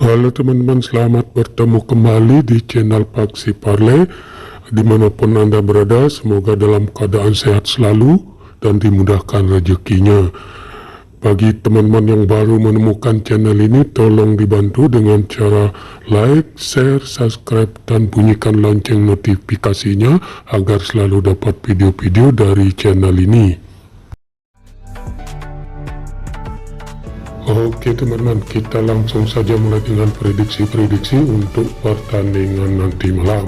Halo teman-teman, selamat bertemu kembali di channel Paksi Parley. Dimanapun Anda berada, semoga dalam keadaan sehat selalu dan dimudahkan rezekinya. Bagi teman-teman yang baru menemukan channel ini, tolong dibantu dengan cara like, share, subscribe, dan bunyikan lonceng notifikasinya agar selalu dapat video-video dari channel ini. Oke teman-teman, kita langsung saja mulai dengan prediksi-prediksi untuk pertandingan nanti malam.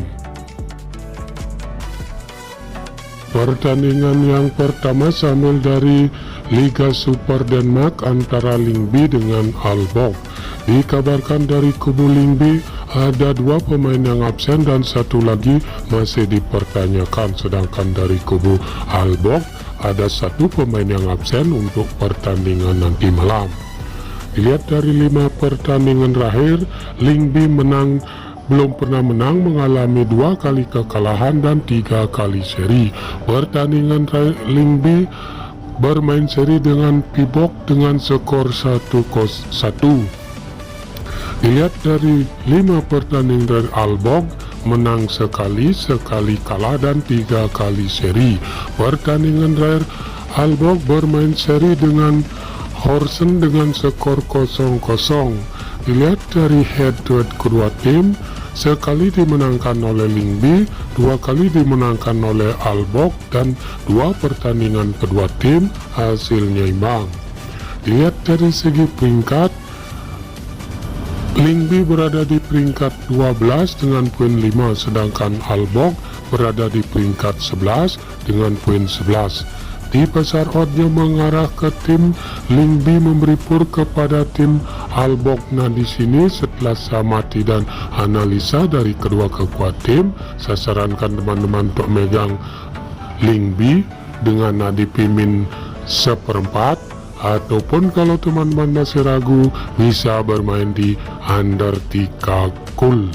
Pertandingan yang pertama sambil dari Liga Super Denmark antara Lyngby dengan Aalborg. Dikabarkan dari kubu Lyngby ada 2 pemain yang absen dan 1 lagi masih dipertanyakan, sedangkan dari kubu Aalborg ada 1 pemain yang absen untuk pertandingan nanti malam. Dilihat dari 5 pertandingan terakhir, Lyngby belum pernah menang, mengalami 2 kali kekalahan dan 3 kali seri. Pertandingan terakhir Lyngby bermain seri dengan Pibok dengan skor 1-1. Dilihat dari 5 pertandingan dari Aalborg, menang sekali kalah dan 3 kali seri. Pertandingan terakhir Aalborg bermain seri dengan Horsen dengan skor 0-0. Dilihat dari head-to-head kedua tim, sekali dimenangkan oleh Lyngby, 2 kali dimenangkan oleh Aalborg, dan 2 pertandingan kedua tim hasilnya imbang. Dilihat dari segi peringkat, Lyngby berada di peringkat 12 dengan poin 5, sedangkan Aalborg berada di peringkat 11 dengan poin 11. Di pasar oddnya mengarah ke tim Lyngby memberi pur kepada tim Aalborg. Nah, di sini setelah saya amati dan analisa dari kedua kekuatan tim, saya sarankan teman-teman untuk megang Lyngby dengan dipimin 1/4, ataupun kalau teman-teman masih ragu bisa bermain di under 3 gol.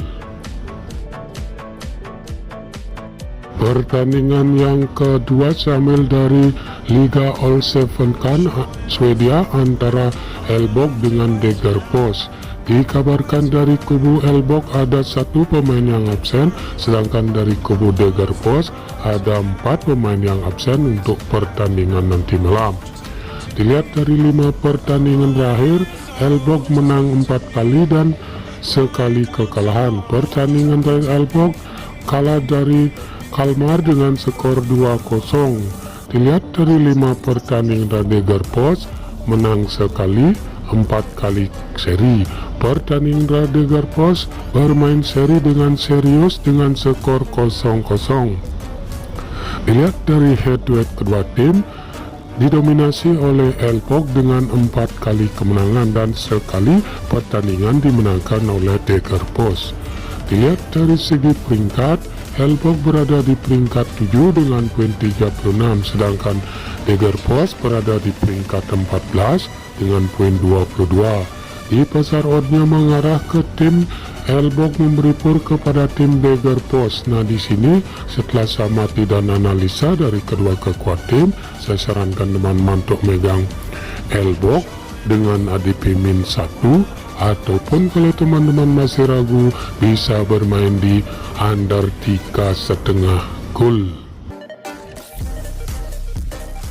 Pertandingan yang kedua sambil dari Liga Allsvenskan Swedia antara Aalborg dengan Degerfors. Dikabarkan dari kubu Aalborg ada 1 pemain yang absen, sedangkan dari kubu Degerfors ada 4 pemain yang absen untuk pertandingan nanti malam. Dilihat dari 5 pertandingan terakhir, Aalborg menang 4 kali dan sekali kekalahan. Pertandingan dari Aalborg kalah dari Kalmar dengan skor 2-0. Dilihat dari 5 pertandingan dari Degerfors, menang sekali, 4 kali seri. Pertandingan dari Degerfors bermain seri dengan serius dengan skor 0-0. Dilihat dari head-to-head kedua tim, didominasi oleh Aalborg dengan 4 kali kemenangan dan sekali pertandingan dimenangkan oleh Degerfors. Dilihat dari segi peringkat, Aalborg berada di peringkat 7 dengan poin 36, sedangkan Degerfors berada di peringkat 14 dengan poin 22. Di pasar oddnya mengarah ke tim Aalborg memberi pur kepada tim Degerfors. Nah, di sini setelah saya amati dan analisa dari kedua kekuatan tim, saya sarankan teman-teman untuk megang Aalborg dengan ADP min 1, ataupun kalau teman-teman masih ragu bisa bermain di under 3,5 gol.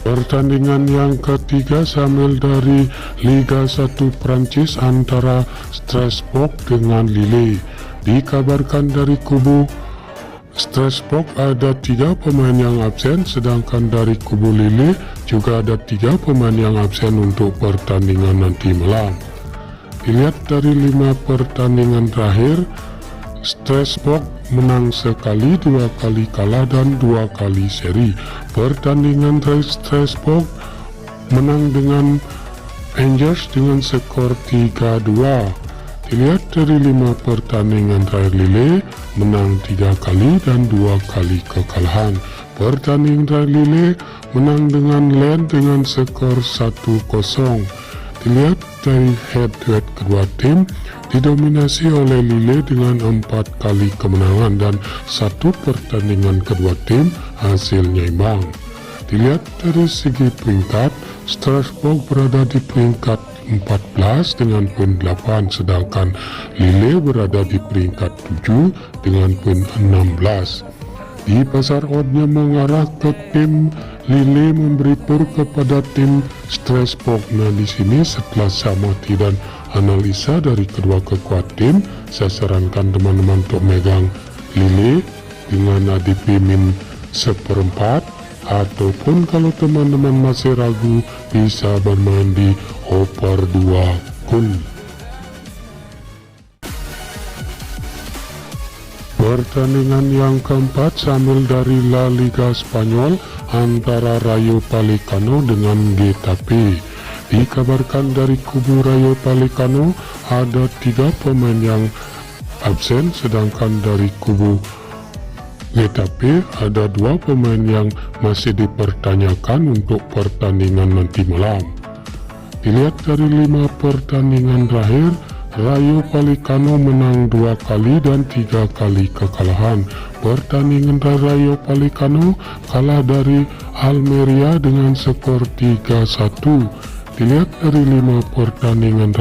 Pertandingan yang ketiga sambil dari Liga 1 Prancis antara Strasbourg dengan Lille. Dikabarkan dari kubu Strasbourg ada 3 pemain yang absen, sedangkan dari kubu Lille juga ada 3 pemain yang absen untuk pertandingan nanti malam. Dilihat dari 5 pertandingan terakhir, Strasbourg menang sekali, 2 kali kalah dan 2 kali seri. Pertandingan terakhir Strasbourg menang dengan Angers dengan skor 3-2. Dilihat dari 5 pertandingan terakhir Lille, menang 3 kali dan 2 kali kekalahan. Pertandingan terakhir Lille menang dengan Lens dengan skor 1-0. Dilihat dari head-to-head kedua tim, didominasi oleh Lille dengan 4 kali kemenangan dan 1 pertandingan kedua tim hasilnya imbang. Dilihat dari segi peringkat, Strasbourg berada di peringkat 14 dengan poin 8, sedangkan Lille berada di peringkat 7 dengan poin 16. Di pasar oddnya mengarah ke tim Lille memberi pur kepada tim Strasbourg. Nah, di sini setelah saya amati dan analisa dari kedua kekuatan tim, saya sarankan teman-teman untuk megang Lille dengan ADP min 1/4, ataupun kalau teman-teman masih ragu bisa bermain di over 2 gol. Pertandingan yang keempat sambil dari La Liga Spanyol antara Rayo Vallecano dengan Getafe. Dikabarkan dari kubu Rayo Vallecano ada 3 pemain yang absen, sedangkan dari kubu Getafe ada 2 pemain yang masih dipertanyakan untuk pertandingan nanti malam. Dilihat dari 5 pertandingan terakhir, Rayo Vallecano menang 2 kali dan 3 kali kekalahan. Pertandingan Rayo Vallecano kalah dari Almeria dengan skor 3-1. Dilihat dari 5 pertandingan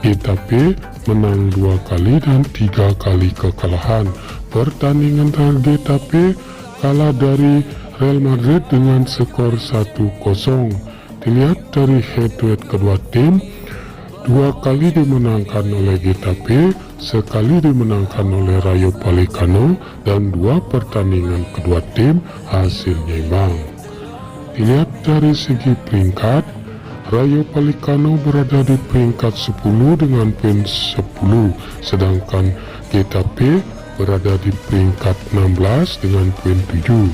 Getafe menang 2 kali dan 3 kali kekalahan. Pertandingan Getafe kalah dari Real Madrid dengan skor 1-0. Dilihat dari head-to-head kedua tim, 2 kali dimenangkan oleh Getafe, sekali dimenangkan oleh Rayo Vallecano, dan 2 pertandingan kedua tim hasilnya imbang. Dilihat dari segi peringkat, Rayo Vallecano berada di peringkat 10 dengan poin 10, sedangkan Getafe berada di peringkat 16 dengan poin 7.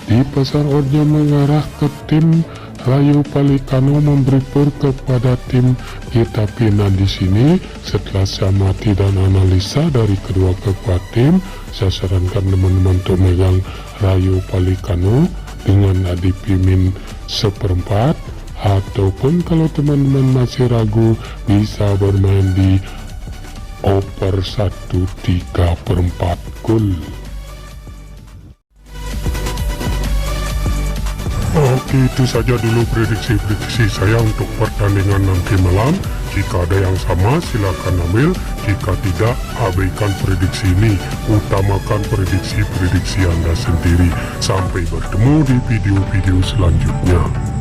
Di pasar oddnya mengarah ke tim Rayo Vallecano memberi pur kepada tim Getafe. Nah, di sini setelah saya amati dan analisa dari kedua kekuatan tim, saya sarankan teman-teman untuk megang Rayo Vallecano dengan ADP min 1/4, ataupun kalau teman-teman masih ragu bisa bermain di over 1/3/4 gol. Oke, itu saja dulu prediksi saya untuk pertandingan nanti malam. Jika ada yang sama silakan ambil, jika tidak abaikan prediksi ini, utamakan prediksi Anda sendiri. Sampai bertemu di video-video selanjutnya.